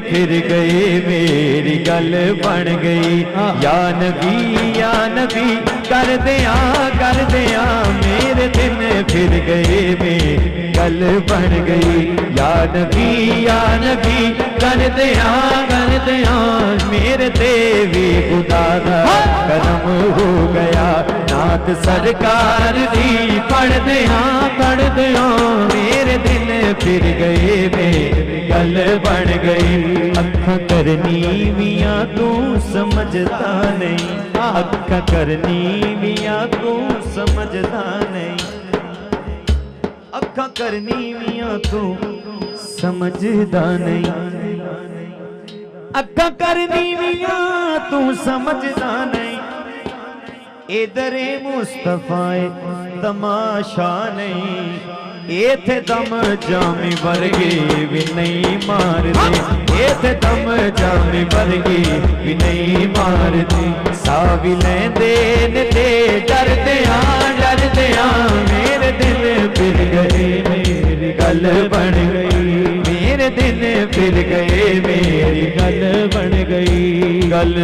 फिर गए मेरी गल बन गई। या नबी कर दिया मेरे दिन फिर गए मेरी गल बन गई। या नबी कर दिया मेरे ते भी खुदा दा करम हो गया। नात सरकार दी पढ़ दिया मेरे दिन फिर गए मेरी गल बन गई। अखा करनी मियाँ तू समझता नहीं, अखा करनी मियाँ तू समझता नहीं, अखा करनी मियाँ तू समझदा नहीं, अखा करनी मियाँ तू समझदा नहीं। इधरे मुस्तफाए तमाशा नहीं, एथे दम जामी वर्गे भी नहीं मारते, एथे दम जामी वर्गे भी नहीं मारते। सावी लेंदे ने दे डरदे मेरे दिल फिर गए मेरी गल बन गई। मेरे दिन फिर गए मेरी गल बन गई। गल